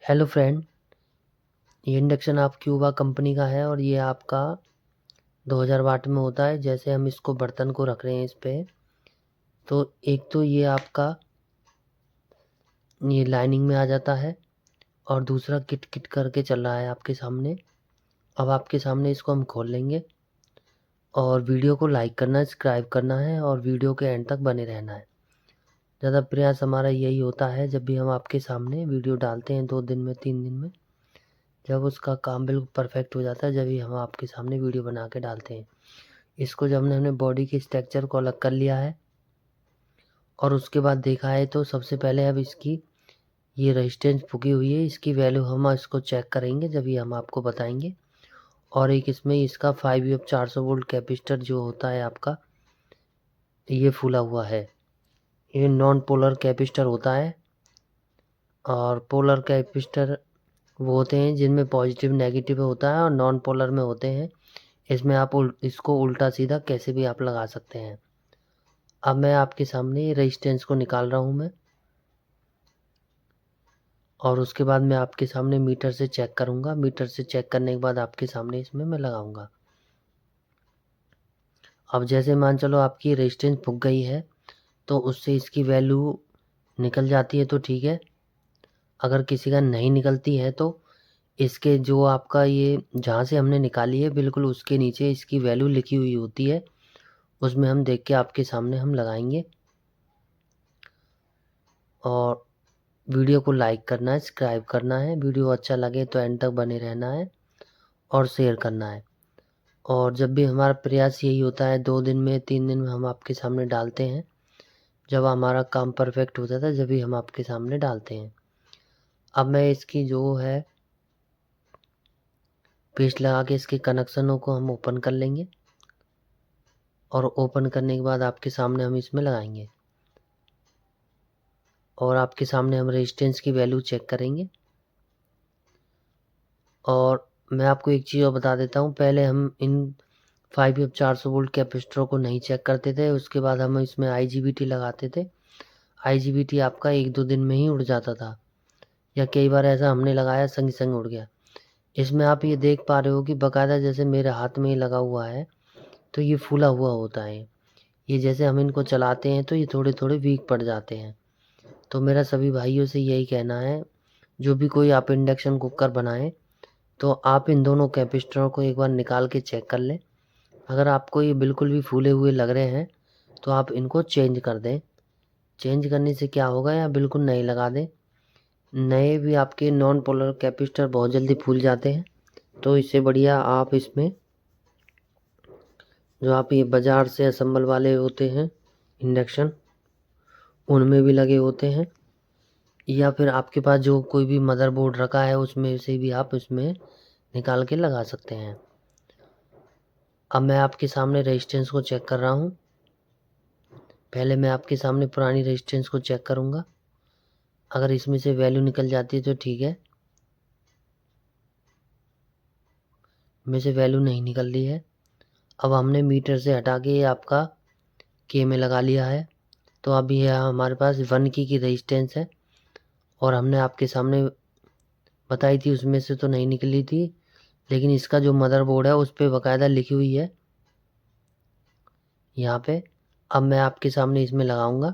Hello friend, ये induction आप Cuba company का है और ये आपका 2000 वाट में होता है। जैसे हम इसको बर्तन को रख रहे हैं इस पे, तो एक तो ये आपका ये लाइनिंग में आ जाता है और दूसरा किट किट करके चल रहा है आपके सामने। अब आपके सामने इसको हम खोल लेंगे और वीडियो को लाइक करना, सब्सक्राइब करना है और वीडियो के एंड तक बने रहना है। ज़्यादा प्रयास हमारा यही होता है जब भी हम आपके सामने वीडियो डालते हैं 2 दिन में 3 दिन में, जब उसका काम बिल्कुल परफेक्ट हो जाता है जब ही हम आपके सामने वीडियो बना के डालते हैं। इसको जब हमने बॉडी के स्ट्रक्चर को अलग कर लिया है और उसके बाद देखा है, तो सबसे पहले अब इसकी ये रेजिस्टेंस फूकी हुई है, इसकी वैल्यू हम इसको चेक करेंगे जब ये हम आपको बताएंगे। और एक इसमें इसका 5 400 वोल्ट कैपेसिटर जो होता है आपका, ये फूला हुआ है। ये नॉन पोलर कैपेसिटर होता है और पोलर कैपेसिटर वो होते हैं जिनमें पॉजिटिव नेगेटिव होता है और नॉन पोलर में होते हैं। इसमें आप इसको उल्टा सीधा कैसे भी आप लगा सकते हैं। अब मैं आपके सामने ये रेजिस्टेंस को निकाल रहा हूँ मैं, और उसके बाद मैं आपके सामने मीटर से चेक करूँगा। मीटर से चेक करने के बाद आपके सामने इसमें मैं लगाऊंगा। अब जैसे मान चलो आपकी रेजिस्टेंस फूक गई है तो उससे इसकी वैल्यू निकल जाती है तो ठीक है। अगर किसी का नहीं निकलती है तो इसके जो आपका ये जहाँ से हमने निकाली है बिल्कुल उसके नीचे इसकी वैल्यू लिखी हुई होती है, उसमें हम देख के आपके सामने हम लगाएंगे। और वीडियो को लाइक करना है, सब्सक्राइब करना है, वीडियो अच्छा लगे तो एंड तक बने रहना है और शेयर करना है। और जब भी हमारा प्रयास यही होता है 2 दिन में 3 दिन में हम आपके सामने डालते हैं, जब हमारा काम परफेक्ट हो जाता है जब भी हम आपके सामने डालते हैं। अब मैं इसकी जो है पेस्ट लगा के इसके कनेक्शनों को हम ओपन कर लेंगे और ओपन करने के बाद आपके सामने हम इसमें लगाएंगे और आपके सामने हम रेजिस्टेंस की वैल्यू चेक करेंगे। और मैं आपको एक चीज़ और बता देता हूँ, पहले हम इन 400 वोल्ट कैपेसिटरों को नहीं चेक करते थे, उसके बाद हम इसमें IGBT लगाते थे। IGBT आपका 1-2 दिन में ही उड़ जाता था, या कई बार ऐसा हमने लगाया संग संग उड़ गया। इसमें आप ये देख पा रहे हो कि बाकायदा जैसे मेरे हाथ में ही लगा हुआ है तो ये फूला हुआ होता है। ये जैसे हम इनको चलाते हैं तो ये थोड़े थोड़े वीक पड़ जाते हैं। तो मेरा सभी भाइयों से यही कहना है, जो भी कोई आप इंडक्शन कुकर बनाएं तो आप इन दोनों कैपेसिटरों को एक बार निकाल के चेक कर लें। अगर आपको ये बिल्कुल भी फूले हुए लग रहे हैं तो आप इनको चेंज कर दें। चेंज करने से क्या होगा, या बिल्कुल नए लगा दें। नए भी आपके नॉन पोलर कैपेसिटर बहुत जल्दी फूल जाते हैं, तो इससे बढ़िया आप इसमें जो आप ये बाज़ार से असम्बल वाले होते हैं इंडक्शन, उनमें भी लगे होते हैं, या फिर आपके पास जो कोई भी मदरबोर्ड रखा है उसमें से भी आप इसमें निकाल के लगा सकते हैं। अब मैं आपके सामने रेजिस्टेंस को चेक कर रहा हूँ। पहले मैं आपके सामने पुरानी रेजिस्टेंस को चेक करूँगा। अगर इसमें से वैल्यू निकल जाती है तो ठीक है, में से वैल्यू नहीं निकल रही है। अब हमने मीटर से हटा के ये आपका के में लगा लिया है, तो अब ये हमारे पास 1 की रेजिस्टेंस है। और हमने आपके सामने बताई थी उसमें से तो नहीं निकली थी, लेकिन इसका जो मदरबोर्ड है उस पर बाकायदा लिखी हुई है यहाँ पे। अब मैं आपके सामने इसमें लगाऊंगा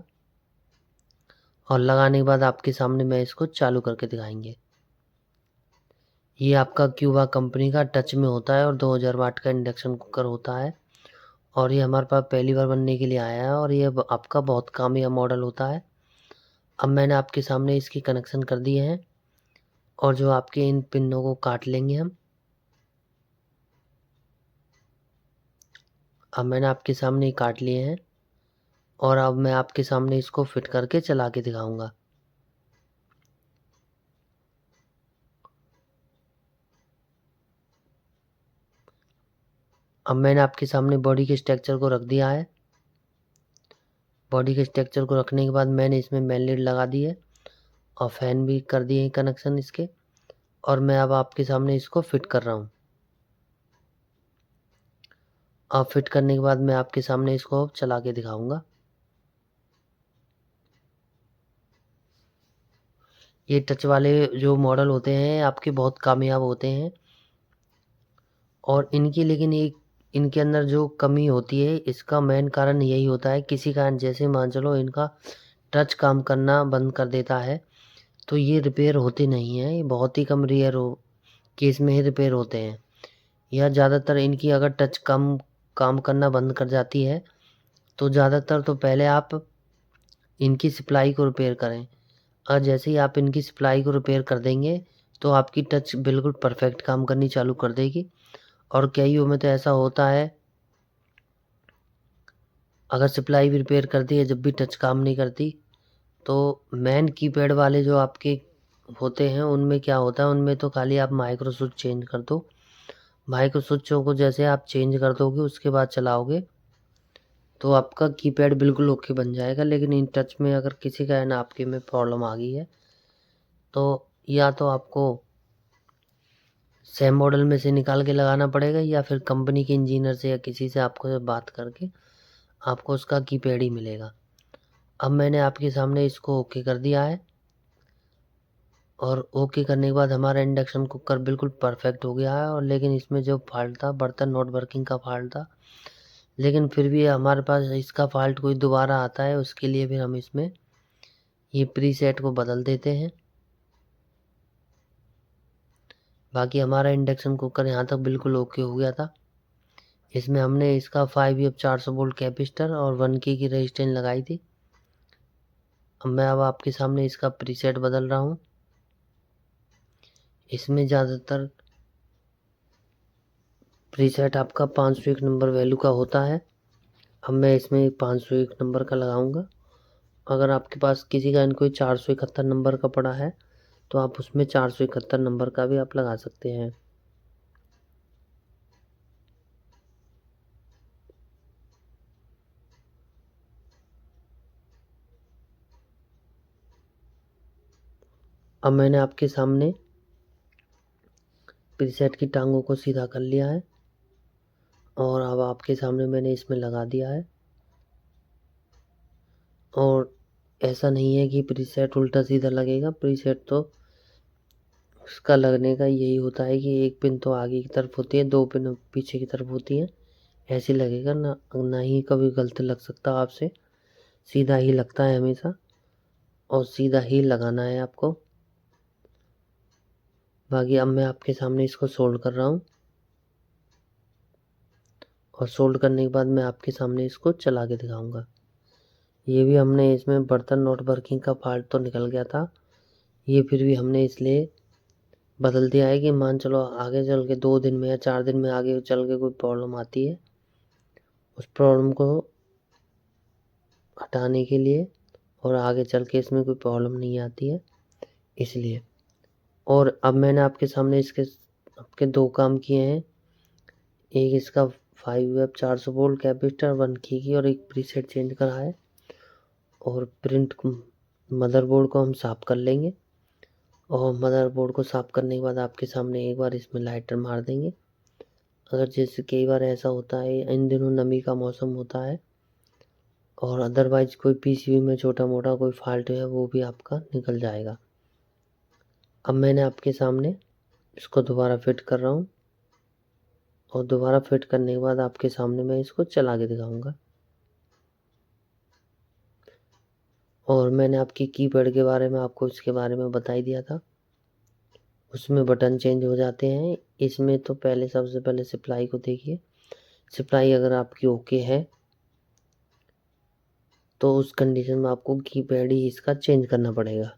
और लगाने के बाद आपके सामने मैं इसको चालू करके दिखाएंगे। ये आपका क्यूबा कंपनी का टच में होता है और 2000 वाट का इंडक्शन कुकर होता है, और ये हमारे पास पहली बार बनने के लिए आया है और ये आपका बहुत कामयाब मॉडल होता है। अब मैंने आपके सामने इसकी कनेक्शन कर दिए हैं और जो आपके इन पिनों को काट लेंगे हम। अब मैंने आपके सामने काट लिए हैं और अब मैं आपके सामने इसको फिट करके चला के दिखाऊंगा। अब मैंने आपके सामने बॉडी के स्ट्रक्चर को रख दिया है। बॉडी के स्ट्रक्चर को रखने के बाद मैंने इसमें मेन लीड लगा दी है और फैन भी कर दिए हैं कनेक्शन इसके, और मैं अब आपके सामने इसको फिट कर रहा हूँ। अब फिट करने के बाद मैं आपके सामने इसको चला के दिखाऊंगा। ये टच वाले जो मॉडल होते हैं आपके बहुत कामयाब होते हैं, और इनकी लेकिन एक इनके अंदर जो कमी होती है इसका मेन कारण यही होता है, किसी कारण जैसे मान चलो इनका टच काम करना बंद कर देता है तो ये रिपेयर होते नहीं हैं, ये बहुत ही कम रेयर हो केस में ही रिपेयर होते हैं, या ज़्यादातर इनकी अगर टच कम काम करना बंद कर जाती है तो ज़्यादातर तो पहले आप इनकी सप्लाई को रिपेयर करें, और जैसे ही आप इनकी सप्लाई को रिपेयर कर देंगे तो आपकी टच बिल्कुल परफेक्ट काम करनी चालू कर देगी। और कईयों में तो ऐसा होता है, अगर सप्लाई भी रिपेयर कर दी है जब भी टच काम नहीं करती, तो मेन कीपैड वाले जो आपके होते हैं उनमें क्या होता है, उनमें तो खाली आप माइक्रो स्विच चेंज कर दो, माइक्रो स्विचों को जैसे आप चेंज कर दोगे उसके बाद चलाओगे तो आपका कीपैड बिल्कुल ओके बन जाएगा। लेकिन इन टच में अगर किसी कारण आपके में प्रॉब्लम आ गई है तो या तो आपको सेम मॉडल में से निकाल के लगाना पड़ेगा, या फिर कंपनी के इंजीनियर से या किसी से आपको बात करके आपको उसका कीपैड ही मिलेगा। अब मैंने आपके सामने इसको ओके कर दिया है, और ओके करने के बाद हमारा इंडक्शन कुकर बिल्कुल परफेक्ट हो गया है। और लेकिन इसमें जो फॉल्ट था, बर्तन नॉट वर्किंग का फॉल्ट था, लेकिन फिर भी हमारे पास इसका फॉल्ट कोई दोबारा आता है, उसके लिए फिर हम इसमें ये प्रीसेट को बदल देते हैं। बाकी हमारा इंडक्शन कुकर यहाँ तक बिल्कुल ओके हो गया था। इसमें हमने इसका 5 400 वोल्ट कैपेसिटर और 1K की रेजिस्टेंस लगाई थी। अब आपके सामने इसका प्रीसेट बदल रहा हूँ। इसमें ज़्यादातर प्रीसेट आपका 501 नंबर वैल्यू का होता है। अब मैं इसमें 501 नंबर का लगाऊंगा। अगर आपके पास किसी का कोई 471 नंबर का पड़ा है तो आप उसमें 471 नंबर का भी आप लगा सकते हैं। अब मैंने आपके सामने प्रीसेट की टांगों को सीधा कर लिया है, और अब आपके सामने मैंने इसमें लगा दिया है। और ऐसा नहीं है कि प्रीसेट उल्टा सीधा लगेगा, प्रीसेट तो उसका लगने का यही होता है कि एक पिन तो आगे की तरफ होती है, 2 पिन पीछे की तरफ होती है, ऐसे लगेगा ना ही कभी गलत लग सकता आपसे, सीधा ही लगता है हमेशा, और सीधा ही लगाना है आपको। बाकी अब मैं आपके सामने इसको सोल्ड कर रहा हूँ, और सोल्ड करने के बाद मैं आपके सामने इसको चला के दिखाऊंगा। ये भी हमने इसमें बर्तन नॉट वर्किंग का फॉल्ट तो निकल गया था, ये फिर भी हमने इसलिए बदल दिया है कि मान चलो आगे चल के 2 दिन में या 4 दिन में आगे चल के कोई प्रॉब्लम आती है, उस प्रॉब्लम को हटाने के लिए, और आगे चल के इसमें कोई प्रॉब्लम नहीं आती है इसलिए। और अब मैंने आपके सामने इसके आपके 2 काम किए हैं, एक इसका 5 400 वोल्ट कैपेसिटर 1K की, और एक प्रीसेट चेंज करा है। और मदरबोर्ड को हम साफ़ कर लेंगे, और मदरबोर्ड को साफ़ करने के बाद आपके सामने एक बार इसमें लाइटर मार देंगे। अगर जैसे कई बार ऐसा होता है, इन दिनों नमी का मौसम होता है, और अदरवाइज कोई पीसीबी में छोटा मोटा कोई फॉल्ट है वो भी आपका निकल जाएगा। अब मैंने आपके सामने इसको दोबारा फिट कर रहा हूँ, और दोबारा फिट करने के बाद आपके सामने मैं इसको चला के दिखाऊंगा। और मैंने आपकी कीपैड के बारे में आपको इसके बारे में बता ही दिया था, उसमें बटन चेंज हो जाते हैं। इसमें तो पहले सबसे पहले सप्लाई को देखिए, सप्लाई अगर आपकी ओके है तो उस कंडीशन में आपको कीपैड ही इसका चेंज करना पड़ेगा।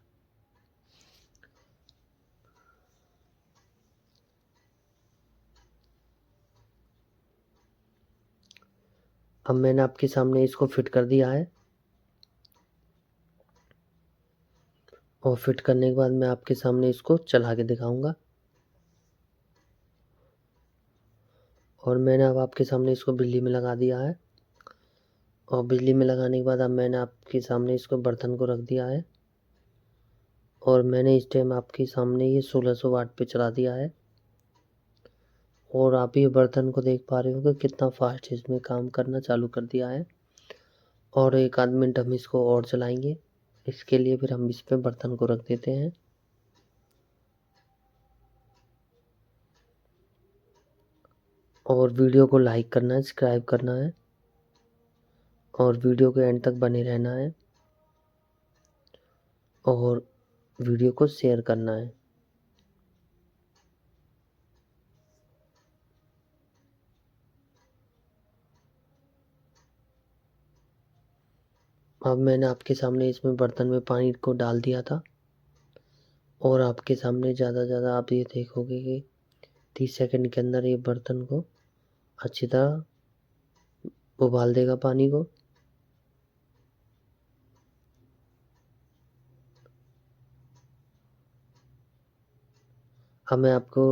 अब मैंने आपके सामने इसको फिट कर दिया है, और फिट करने के बाद मैं आपके सामने इसको चला के दिखाऊंगा। और मैंने अब आपके सामने इसको बिजली में लगा दिया है, और बिजली में लगाने के बाद अब मैंने आपके सामने इसको बर्तन को रख दिया है, और मैंने इस टाइम आपके सामने ये 1600 वाट पे चला दिया है। और आप ये बर्तन को देख पा रहे हो कि कितना फास्ट इसमें काम करना चालू कर दिया है। और 1 आध मिनट हम इसको और चलाएंगे, इसके लिए फिर हम इस पे बर्तन को रख देते हैं। और वीडियो को लाइक करना है, सब्सक्राइब करना है और वीडियो के एंड तक बने रहना है और वीडियो को शेयर करना है। अब मैंने आपके सामने इसमें बर्तन में पानी को डाल दिया था और आपके सामने ज़्यादा आप ये देखोगे कि 30 सेकंड के अंदर ये बर्तन को अच्छी तरह उबाल देगा पानी को। अब मैं आपको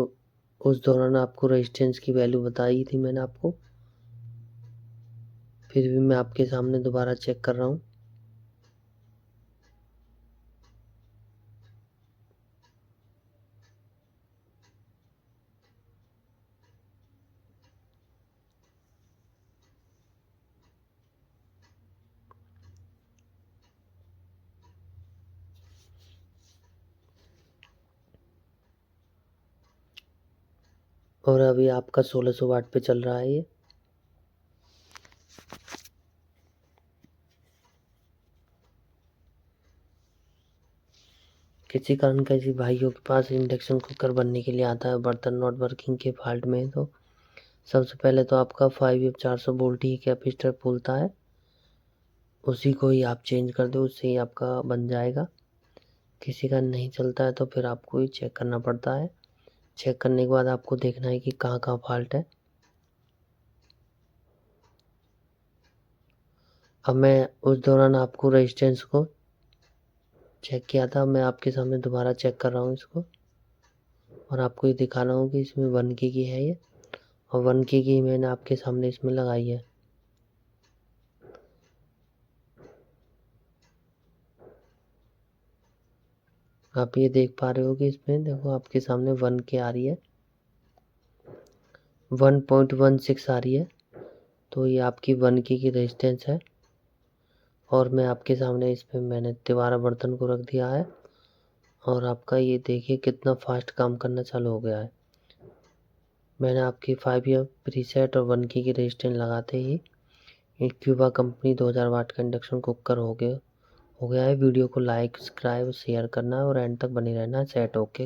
उस दौरान आपको रेजिस्टेंस की वैल्यू बताई थी मैंने आपको, फिर भी मैं आपके सामने दोबारा चेक कर रहा हूँ। और अभी आपका 1600 वाट पे चल रहा है ये। किसी कारण किसी भाइयों के पास इंडक्शन कुकर बनने के लिए आता है, बर्तन नॉट वर्किंग के फॉल्ट में, तो सबसे पहले तो आपका 5F 400 वोल्ट ही कैपेसिटर फूलता है, उसी को ही आप चेंज कर दो, उससे ही आपका बन जाएगा। किसी का नहीं चलता है तो फिर आपको ही चेक करना पड़ता है। चेक करने के बाद आपको देखना है कि कहाँ कहाँ फॉल्ट है। अब मैं उस दौरान आपको रेजिस्टेंस को चेक किया था, मैं आपके सामने दोबारा चेक कर रहा हूँ इसको और आपको ये दिखा रहा हूँ कि इसमें 1K की है ये, और 1K की मैंने आपके सामने इसमें लगाई है। आप ये देख पा रहे हो कि इसमें देखो आपके सामने 1K आ रही है, 1.16 आ रही है, तो ये आपकी 1K की रेजिस्टेंस है। और मैं आपके सामने इसमें मैंने दोबारा बर्तन को रख दिया है और आपका ये देखिए कितना फास्ट काम करना चालू हो गया है। मैंने आपकी 5F प्रीसेट और 1K की रेजिस्टेंस लगाते ही एक क्यूबा कंपनी 2000 वाट का इंडक्शन कुकर हो गया है। वीडियो को लाइक, सब्सक्राइब, शेयर करना है और एंड तक बने रहना है। Set okay.